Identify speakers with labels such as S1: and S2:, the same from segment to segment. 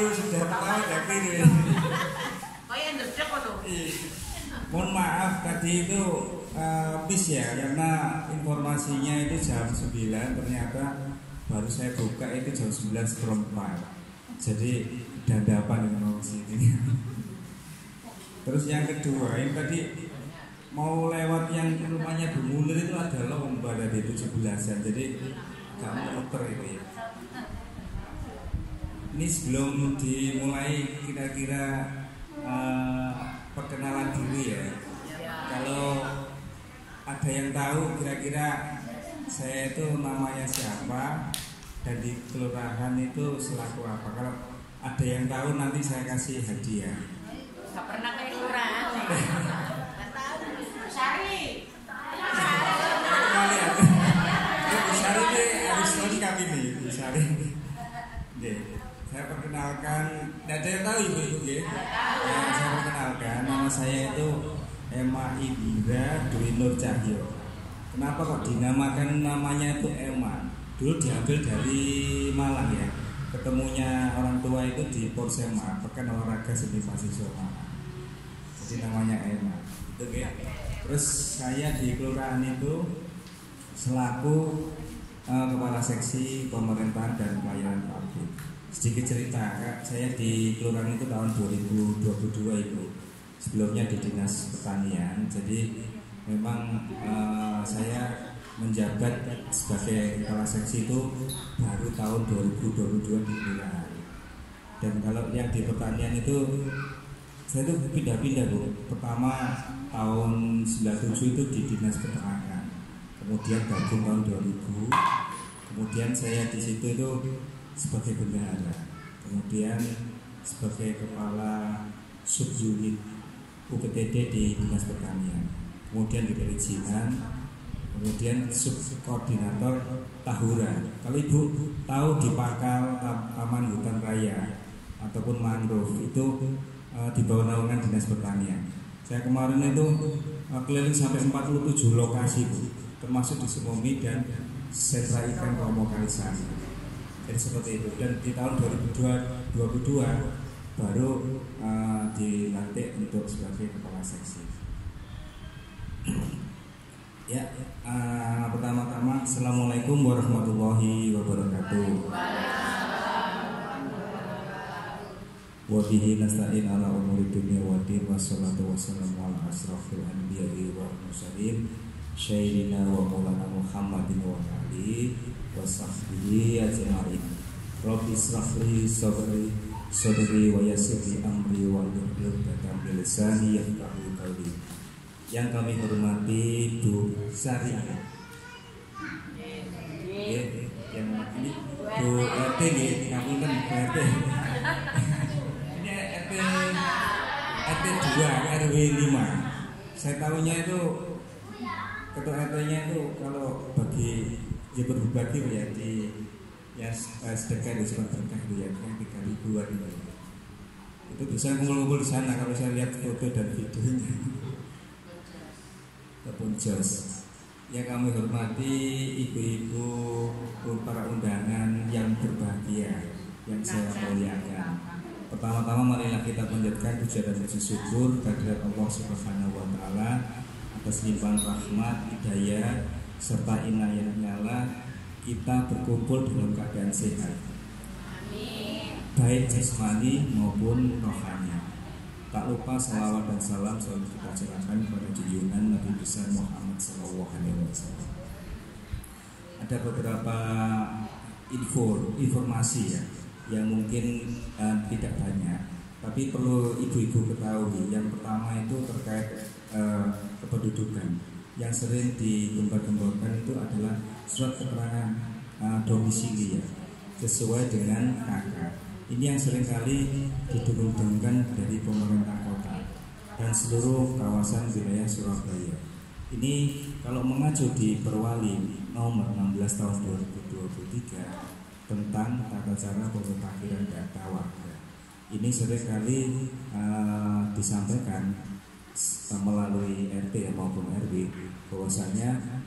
S1: keliru sudah pertama udah keliru.
S2: Oh ya ndedek kok tuh.
S1: Mohon maaf tadi itu miss ya karena informasinya itu jam 9 ternyata baru saya buka itu jam 11.04. Jadi dadapan informasi ini. Terus yang kedua yang tadi mau lewat yang rumahnya Bu Munir itu ada lomba dari 17-an. Jadi gak muter itu ya. Ini sebelum dimulai kira-kira perkenalan diri ya. Kalau ada yang tahu kira-kira saya itu namanya siapa dan di kelurahan itu selaku apa. Kalau ada yang tahu nanti saya kasih hadiah.
S2: Gak pernah ke kelurahan. Sari.
S1: Sari ini harus lengkap ini. Sari. Saya perkenalkan, tidak ada yang tahu ibu-ibu ya. Saya perkenalkan, nama saya itu Emma Indira Dwi Nur Cahyo. Kenapa kok dinamakan namanya itu Emma? Dulu diambil dari Malang ya. Ketemunya orang tua itu di Porsema, Pekan Olahraga Seni Mahasiswa Malang. Jadi namanya Emma. Itu ya. Terus saya di kelurahan itu selaku kepala seksi pemerintahan dan pelayanan publik. Sedikit cerita, Kak, saya di kelurahan itu tahun 2022 itu. Sebelumnya di Dinas Pertanian. Jadi memang saya menjabat sebagai kepala seksi itu baru tahun 2022 di kelurahan. Dan kalau yang di pertanian itu saya tuh pindah-pindah Bu. Pertama tahun 97 itu di Dinas Peternakan. Kemudian gabung tahun 2000. Kemudian saya di situ itu sebagai bendahara, kemudian sebagai kepala subunit UPTD di Dinas Pertanian, kemudian di perizinan, kemudian subkoordinator Tahura. Kalau ibu tahu di Pakal Taman Hutan Raya ataupun mangrove itu di bawah naungan Dinas Pertanian. Saya kemarin itu keliling sampai 47 lokasi Bu, termasuk di Sumomi dan sentra ikan Romo Kalisari. Jadi seperti itu. Dan di tahun 2022 baru dilantik untuk sebagai kepala seksi. Ya, pertama-tama Assalamualaikum warahmatullahi wabarakatuh. Wa bihi nasta'in ala umuri dunya wa din wassalatu wassalamu ala asrafil anbiya'i wal mursalin sayyidina wa maulana Muhammadin wa alihi wa sahbihi ajma'in. Rabbi israh li sadri wa yassir li amri wa hlul 'uqdatam min lisani yafqahu qawli. Yang kami hormati Bu Sari. Yang ini Bu RT nggih, ngapunten Bu RT. Ini RT 2 RW 5. Saya tahunya itu ketua RT-nya itu kalau bagi ya berbagi ya di ya sedekah di sekolah berkah itu ya yang 3.000-an itu bisa ngumpul-ngumpul di sana kalau saya lihat foto dan videonya. Ataupun jos yang kami hormati ibu-ibu para undangan yang berbahagia yang saya muliakan. Pertama-tama marilah kita panjatkan puja dan puji syukur kehadirat Allah Subhanahu wa taala atas limpahan rahmat, hidayah serta inayahnya lah kita berkumpul dalam keadaan sehat. Amin. Baik jasmani maupun rohani. Tak lupa salawat dan salam selalu kita curahkan kepada junjungan Nabi besar Muhammad SAW. Ada beberapa informasi ya yang mungkin tidak banyak, tapi perlu ibu-ibu ketahui. Yang pertama itu terkait kependudukan. Yang sering digembar-gemborkan itu adalah surat keterangan domisili ya, sesuai dengan KK. Ini yang seringkali didengungkan dari pemerintah kota dan seluruh kawasan wilayah Surabaya. Ini kalau mengacu di Perwali nomor 16 tahun 2023 tentang tata cara pemutakhiran data warga. Ini seringkali disampaikan melalui RT maupun RW bahwasanya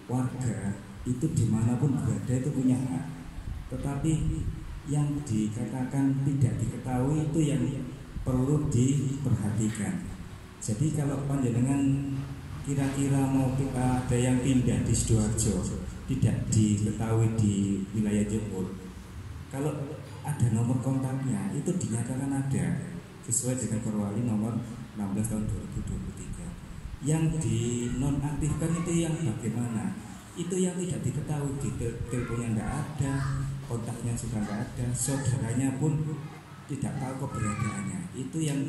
S1: warga itu dimanapun berada itu punya hak, tetapi yang dikatakan tidak diketahui itu yang perlu diperhatikan. Jadi kalau panjenengan kira-kira mau ada yang pindah di Sidoarjo tidak diketahui di wilayah Jember, kalau ada nomor kontaknya itu dinyatakan ada sesuai dengan Perwali nomor 16 tahun 2023. Yang dinonaktifkan itu yang bagaimana? Itu yang tidak diketahui, di teleponnya tidak ada, kontaknya sudah tidak ada, saudaranya pun tidak tahu keberadaannya. Itu yang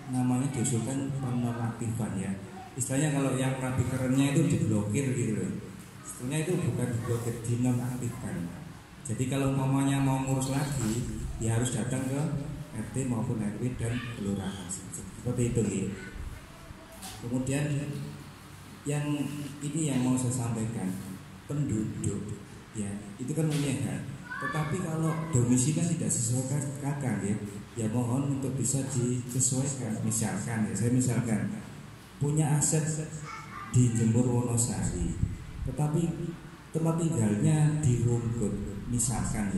S1: namanya diusulkan penonaktifan ya. Istilahnya kalau yang rapi kerennya itu diblokir gitu loh. Istilahnya itu bukan diblokir, dinonaktifkan. Jadi kalau mamanya mau ngurus lagi, ya harus datang ke RT maupun RW dan kelurahan. Seperti itu ya. Kemudian yang ini yang mau saya sampaikan, penduduk ya itu kan punya hak. Tetapi kalau domisili kan tidak sesuai kakak ya mohon untuk bisa disesuaikan. Misalkan ya, saya misalkan punya aset di Jember Wonosari, tetapi tempat tinggalnya di Rungkut, misalkan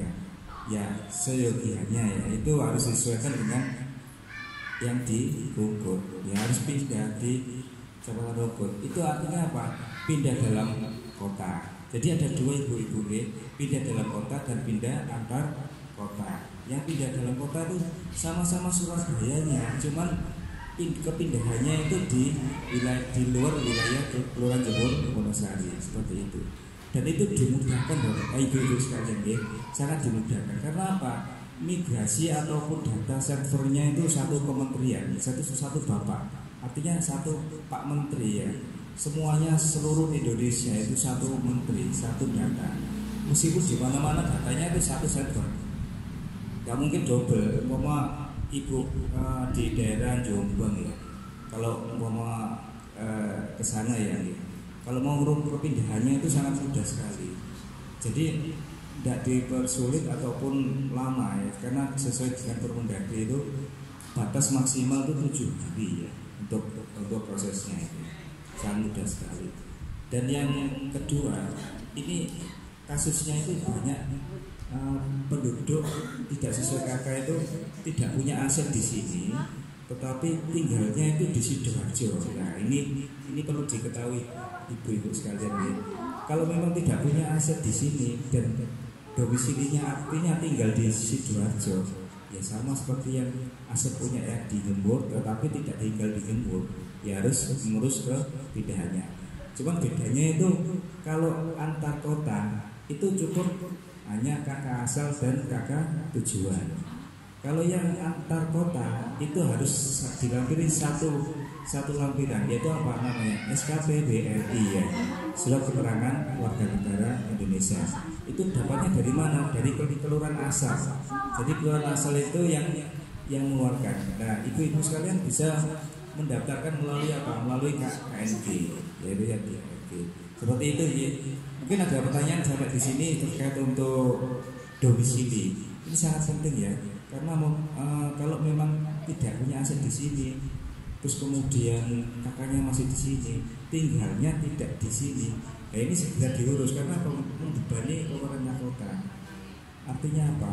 S1: ya seyogianya ya itu harus disesuaikan dengan yang di Rungkut, ya harus pindah di Kecamatan Rungkut. Itu artinya apa? Pindah dalam kota. Jadi ada dua ibu-ibu pindah dalam kota dan pindah antar kota. Yang pindah dalam kota itu sama-sama Surabayanya, cuman kepindahannya itu di luar wilayah Kelurahan Jember Wonosari seperti itu. Dan itu dimudahkan Bapak Ibu sekalian ya, sangat dimudahkan. Karena apa? Migrasi ataupun data servernya itu satu kementerian, satu bapak. Artinya satu Pak Menteri ya. Semuanya seluruh Indonesia itu satu menteri, satu data. Meskipun di mana-mana datanya itu satu server. Gak mungkin double. Umpama ibu di daerah Jombang ya. Kalau umpama ke sana ya. Kalau mau perpindahannya itu sangat mudah sekali. Jadi tidak dipersulit ataupun lama ya, karena sesuai dengan Permendagri itu batas maksimal itu 7 hari ya untuk prosesnya itu sangat mudah sekali. Dan yang kedua, ini kasusnya itu banyak penduduk tidak sesuai KK itu tidak punya aset di sini, tetapi tinggalnya itu di Sidoarjo. Nah ini perlu diketahui ibu-ibu sekalian ya. Kalau memang tidak punya aset di sini dan domisilinya artinya tinggal di Sidoarjo, ya sama seperti yang aset punya yang di Jember tetapi tidak tinggal di Jember, ya harus mengurus ke pindahannya. Cuman bedanya itu kalau antar kota itu cukup hanya kakak asal dan kakak tujuan. Kalau yang antar kota itu harus dilampiri satu lampiran, yaitu apa namanya? SKP BRI ya, Surat Keterangan Warga Negara Indonesia. Itu dapatnya dari mana? Dari kelurahan asal. Jadi kelurahan asal itu yang mengeluarkan. Nah, ibu-ibu sekalian bisa mendaftarkan melalui apa? Melalui KNG, yaitu yang KNG. Seperti itu ya. Mungkin ada pertanyaan sampai di sini terkait untuk domisili. Ini sangat penting ya, karena kalau memang tidak punya aset di sini, terus kemudian kakaknya masih di sini, tinggalnya tidak di sini. Nah ini segera diurus karena membebani keluarga kota. Artinya apa?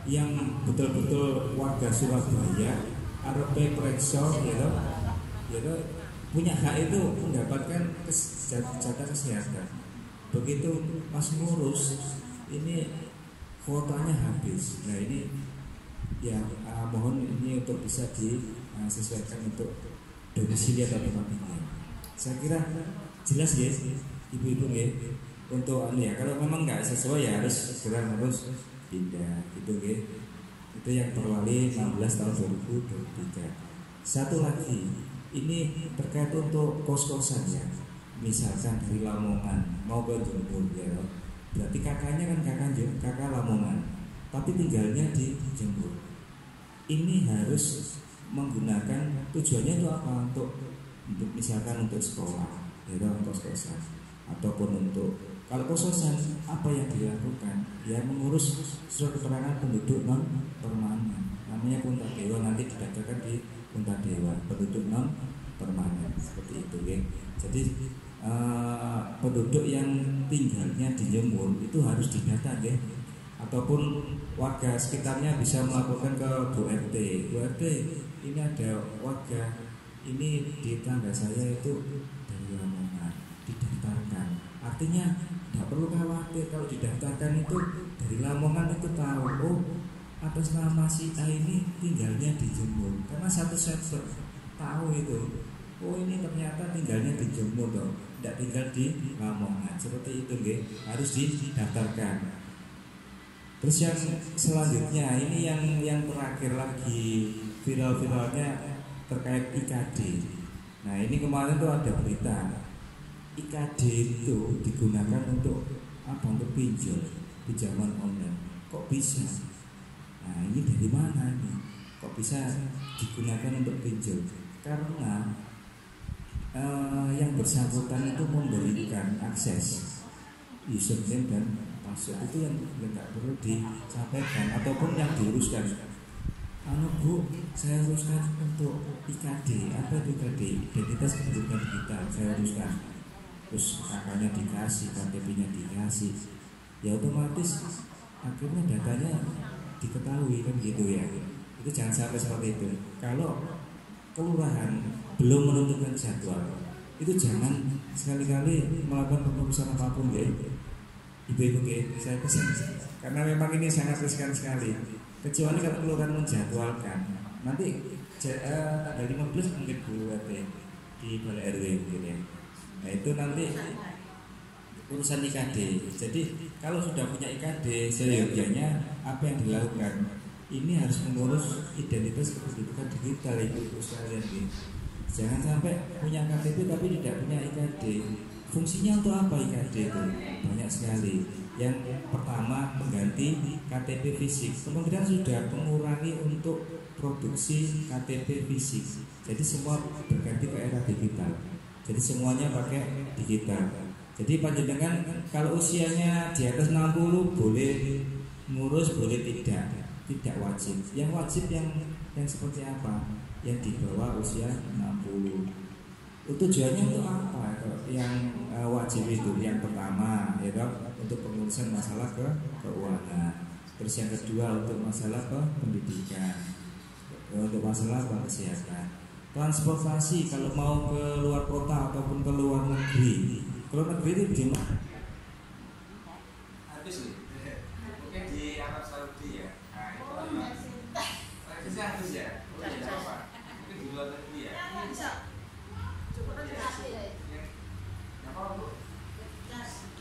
S1: Yang betul-betul warga Surabaya, Arepe Prekso, gitu, punya hak itu mendapatkan jatah kesehatan. Begitu pas ngurus, ini kuotanya habis. Nah ini ya mohon ini untuk bisa disesuaikan untuk domisili atau tempat tinggal. Saya kira jelas ya ibu-ibu ya. Untuk ya kalau memang nggak sesuai ya harus segera harus pindah gitu ya. Itu yang Perwali 16 tahun 2023. Satu lagi ini terkait untuk kos-kosan ya. Misalkan dari Lamongan mau ke Jember ya. Berarti kakaknya kan kakak Lamongan, tapi tinggalnya di Jember. Ini harus menggunakan tujuannya itu apa? Untuk misalkan untuk sekolah, ya untuk kos-kosan, ataupun untuk kalau kos-kosan apa yang dilakukan? Ya mengurus surat keterangan penduduk non permanen. Namanya Puntadewa, nanti didaftarkan di Puntadewa penduduk non permanen seperti itu ya. Jadi penduduk yang tinggalnya di Jember itu harus didata ya. ataupun warga sekitarnya bisa melaporkan ke Bu RT. Bu RT, ini ada warga ini di tangga saya itu dari Lamongan, didaftarkan. Artinya tidak perlu khawatir kalau didaftarkan itu dari Lamongan itu tahu, oh atas nama si A ini tinggalnya di Jember, karena satu server tahu itu. Oh ini ternyata tinggalnya di Jember loh, tidak tinggal di Lamongan. Seperti itu nggih, harus didaftarkan. Terus yang selanjutnya ini yang terakhir lagi viral-viralnya terkait IKD. Nah ini kemarin tuh ada berita IKD itu digunakan untuk apa? Untuk pinjaman online. Kok bisa? Nah ini dari mana nih? Kok bisa digunakan untuk pinjol? Karena yang bersangkutan itu memberikan akses username dan password, itu yang nggak perlu disampaikan ataupun yang diuruskan. Bu, saya uruskan untuk IKD. Apa itu IKD? Identitas kependudukan digital. Saya uruskan. Terus kakaknya dikasih, KTP-nya dikasih. Ya otomatis akhirnya datanya diketahui kan gitu ya. Itu jangan sampai seperti itu. Kalau kelurahan belum menentukan jadwal, itu jangan sekali-kali melakukan pengurusan apapun ya. Ibu-ibu saya pesan, karena memang ini sangat riskan sekali. Kecuali kalau kelurahan menjadwalkan, nanti tanggal 15 mungkin Bu RT di Balai RW mungkin ya. Nah itu nanti urusan IKD. Jadi kalau sudah punya IKD, seyogyanya apa yang dilakukan? Ini harus mengurus identitas kependudukan digital ibu-ibu sekalian. Jangan sampai punya KTP tapi tidak punya IKD. Fungsinya untuk apa IKD itu? Banyak sekali. Yang pertama mengganti KTP fisik. Kemudian sudah mengurangi untuk produksi KTP fisik. Jadi semua berganti ke era digital. Jadi semuanya pakai digital. Jadi panjenengan kalau usianya di atas 60 boleh ngurus, boleh tidak wajib. Yang wajib yang seperti apa? Yang di bawah usia 60. Tujuannya untuk apa? Yang wajib itu yang pertama ya untuk pengurusan masalah keuangan. Terus yang kedua untuk masalah pendidikan, untuk masalah kesehatan. Transportasi kalau mau ke luar kota ataupun ke luar negeri. Keluar negeri itu di mana?
S3: Habis nih. Mungkin di Arab Saudi ya. Nah itu bisa habis ya. Tidak apa. Mungkin di luar negeri ya.
S2: Bisa. Cukup aja ya.
S3: Apa Bu?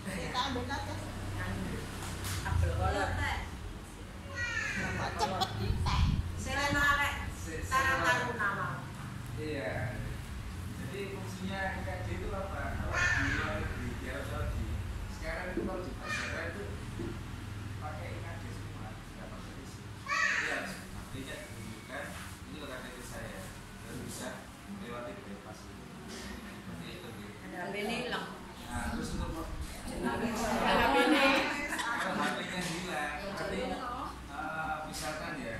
S2: Kita ambil aja. Apel kolor. Cepet. Selena rek. Tahu nama.
S3: Iya. Jadi fungsinya IKD itu apa? Kalau di luar negeri, di Arab Saudi, sekarang itu kalau di bandara itu pakai IKD semua, tidak pakai isi. Iya, artinya menunjukkan ini KTP saya, baru bisa melewati bypass itu. Seperti itu.
S2: Ada ini hilang.
S3: Nah, terus untuk
S2: Ada ini.
S3: kalau HP-nya hilang, berarti misalkan ya,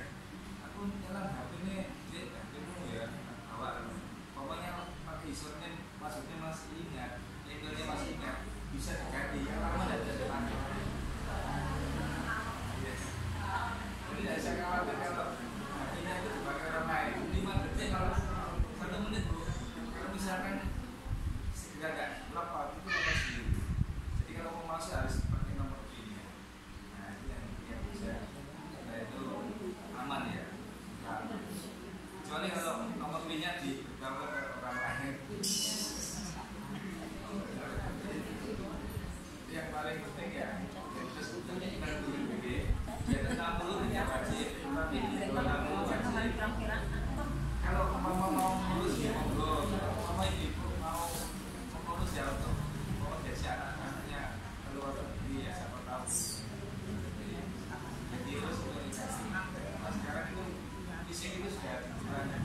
S3: aku jalan HP ini, HP-mu ya, bawa. Pokoknya pakai username, maksudnya masih ingat, emailnya masih ingat, bisa diganti yang lama dan tidak dipakai. Jadi tidak bisa khawatir kalau HP-nya itu dipakai orang lain. 5 detik kalau 1 menit Bu. Kalau misalkan nggak lepas itu lepas sendiri. Jadi kalau mau masuk harus pakai nomor PIN-nya. Nah itu yang bisa, nah itu aman ya. Kecuali kalau nomor PIN-nya dibawa ke orang lain. Yang paling penting ya, terus kita dulu begini. Di atas 60 tidak wajib, tapi di bawah 60 wajib. Kalau mau ngurus ya monggo, mau ibu mau ngurus ya untuk jadi anak-anaknya keluar negeri ya siapa tahu. Jadi harus komunikasi. Nah sekarang itu fisik itu sudah banyak.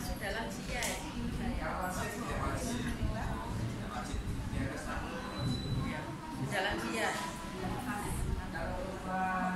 S2: Sudah lansia ya.
S3: Kalau lansia tidak wajib, di atas 60
S2: Sudah lansia.
S3: kalau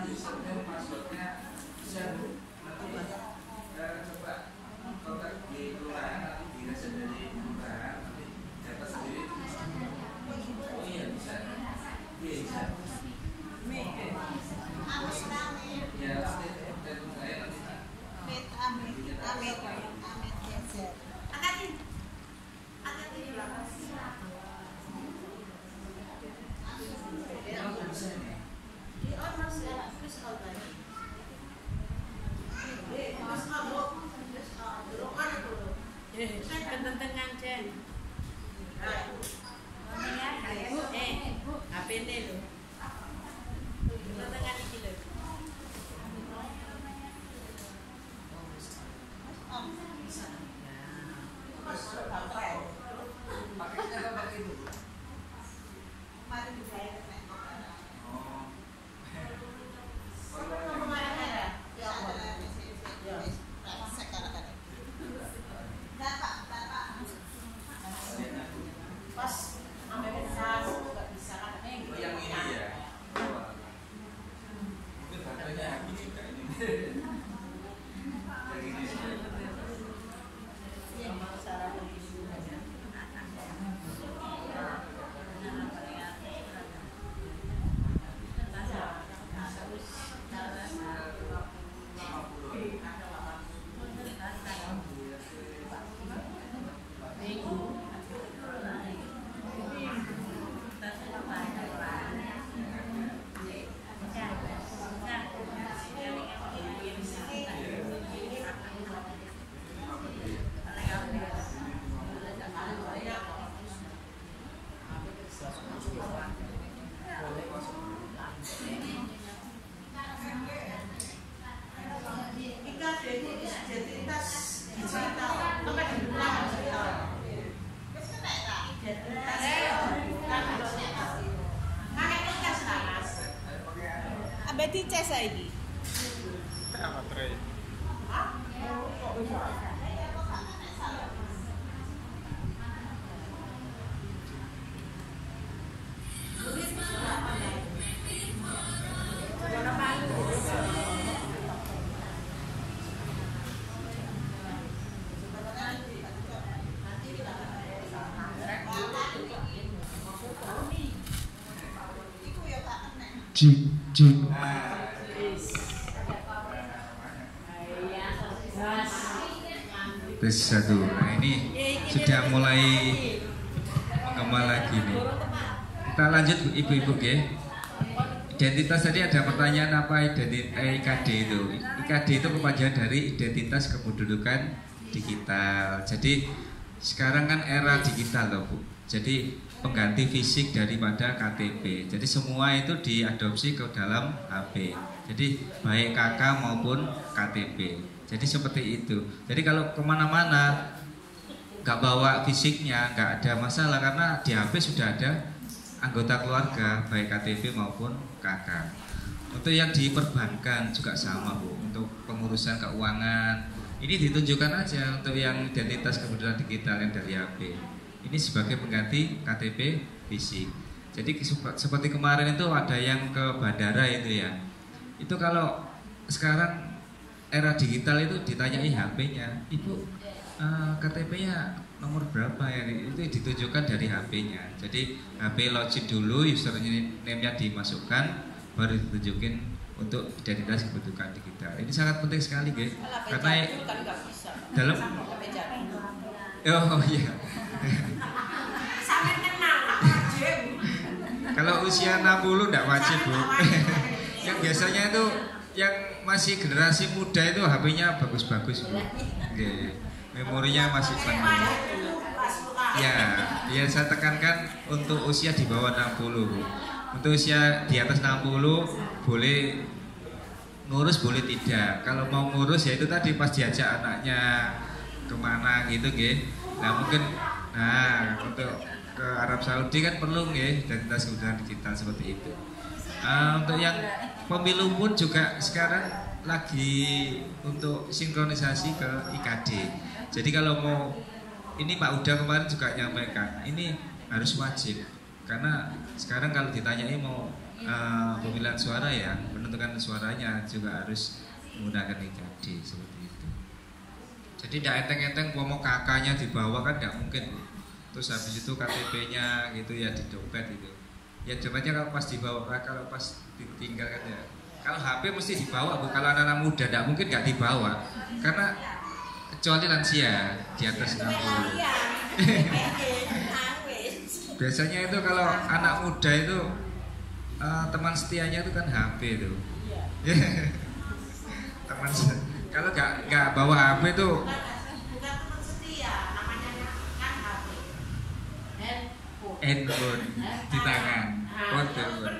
S2: Ketentengan Jen. HP ini lho. Ketentengan iki lho.
S4: Ambek dicas saiki.
S3: Baterai.
S5: Cik. Tes satu. Nah ini sudah mulai menggema lagi nih. Kita lanjut ibu-ibu ya. Identitas tadi ada pertanyaan apa IKD itu? IKD itu kepanjangan dari identitas kependudukan digital. Jadi sekarang kan era digital loh Bu. Jadi pengganti fisik daripada KTP. Jadi semua itu diadopsi ke dalam HP. Jadi baik KK maupun KTP. Jadi seperti itu. Jadi kalau kemana-mana nggak bawa fisiknya nggak ada masalah karena di HP sudah ada anggota keluarga baik KTP maupun KK. Untuk yang di perbankan juga sama Bu. Untuk pengurusan keuangan ini ditunjukkan aja untuk yang identitas kependudukan digital yang dari HP. Ini sebagai pengganti KTP fisik. Jadi seperti kemarin itu ada yang ke bandara itu ya. Itu kalau sekarang era digital itu ditanyai HP-nya, Ibu KTP-nya nomor berapa ya? Itu ditunjukkan dari HP-nya. Jadi HP login dulu, username-nya dimasukkan, baru ditunjukin untuk identitas kependudukan digital. Ini sangat penting sekali, guys. Karena dalam oh iya. Kalau usia 60 enggak wajib Bu. Yang biasanya itu yang masih generasi muda itu HP-nya bagus-bagus Bu. Oke. Memorinya masih penuh. Ya saya tekankan untuk usia di bawah 60 Bu. Untuk usia di atas 60 boleh ngurus boleh tidak. Kalau mau ngurus ya itu tadi pas diajak anaknya kemana gitu nggih. Nah mungkin untuk ke Arab Saudi kan perlu nggih identitas kependudukan digital seperti itu. Untuk yang pemilu pun juga sekarang lagi untuk sinkronisasi ke IKD. Jadi kalau mau ini Pak Uda kemarin juga nyampaikan ini harus wajib karena sekarang kalau ditanyai mau pemilihan suara ya menentukan suaranya juga harus menggunakan IKD seperti itu. Jadi tidak enteng-enteng mau kakaknya dibawa kan tidak mungkin. Terus habis itu KTP-nya gitu ya di dompet itu. Ya cuman kalau pas dibawa, kalau pas ditinggal kan ya. Kalau HP mesti dibawa Bu. Kalau anak-anak muda tidak mungkin nggak dibawa. Karena kecuali lansia di atas 60. Biasanya itu kalau anak muda itu teman setianya itu kan HP itu. Teman kalau nggak bawa HP itu handphone di tangan, handphone.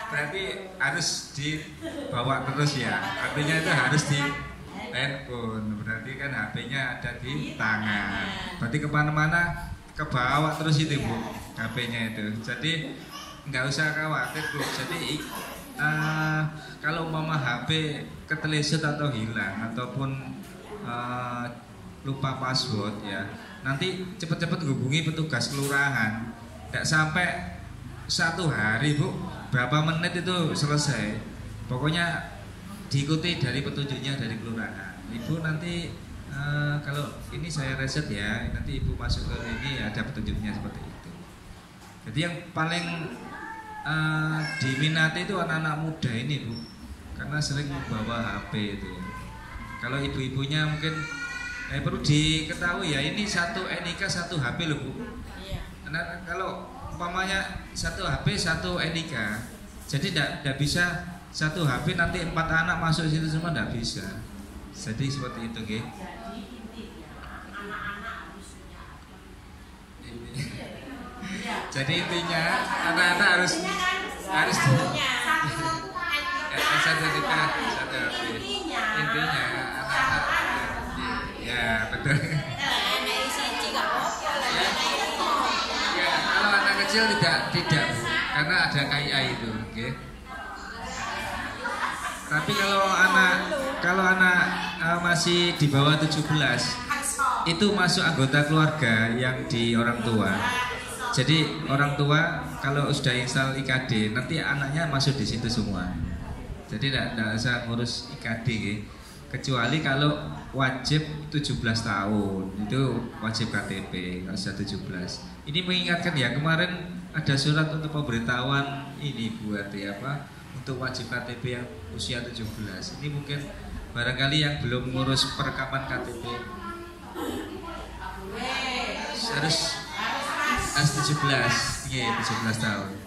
S5: Berarti harus dibawa terus ya. Artinya itu harus di handphone. Berarti kan HP-nya ada di tangan. Berarti kemana-mana kebawa terus itu Bu, HP-nya itu. Jadi nggak usah khawatir Bu. Jadi kalau mama HP keteleset atau hilang ataupun lupa password ya, nanti cepat-cepat hubungi petugas kelurahan. Tidak sampai 1 hari Bu, berapa menit itu selesai. Pokoknya diikuti dari petunjuknya dari kelurahan. Ibu nanti kalau ini saya reset ya, nanti ibu masuk ke ini ada petunjuknya seperti itu. Jadi yang paling diminati itu anak-anak muda ini Bu, karena sering membawa HP itu. Kalau ibu-ibunya mungkin perlu diketahui ya, ini 1 NIK 1 HP loh Bu. Nah, kalau umpamanya 1 HP 1 NIK, jadi tidak bisa 1 HP nanti 4 anak masuk situ semua, tidak bisa. Jadi seperti itu gitu. Jadi intinya anak-anak harus satu NIK 1 HP. Intinya ya betul. Ya, kalau anak kecil tidak Bu, karena ada KIA itu, okay? Tapi kalau anak masih di bawah 17 itu masuk anggota keluarga yang di orang tua. Jadi orang tua kalau sudah install IKD nanti anaknya masuk di situ semua. Jadi tidak usah ngurus IKD, okay? Kecuali kalau wajib 17 tahun itu wajib KTP kalau sudah 17. Ini mengingatkan ya, kemarin ada surat untuk pemberitahuan ini buat ya apa untuk wajib KTP yang usia 17. Ini mungkin barangkali yang belum ngurus perekaman KTP harus 17, iya 17 tahun.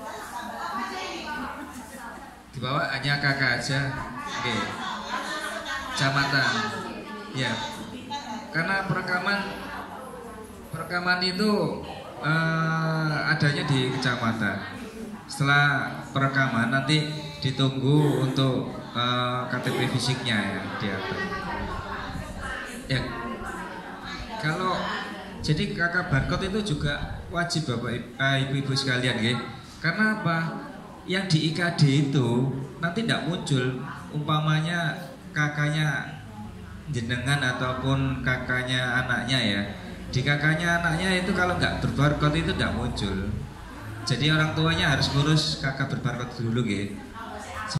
S5: Di bawah hanya kakak aja, oke. Kecamatan, ya. Karena perekaman itu adanya di kecamatan. Setelah perekaman nanti ditunggu untuk KTP fisiknya ya diatur. Ya, kalau jadi kakak barcode itu juga wajib Bapak Ibu-ibu sekalian, ya. Karena apa? Yang di IKD itu nanti tidak muncul umpamanya kakaknya jenengan ataupun kakaknya anaknya ya. Di kakaknya anaknya itu kalau nggak berbarcode itu tidak muncul. Jadi orang tuanya harus ngurus kakak berbarcode dulu, gitu.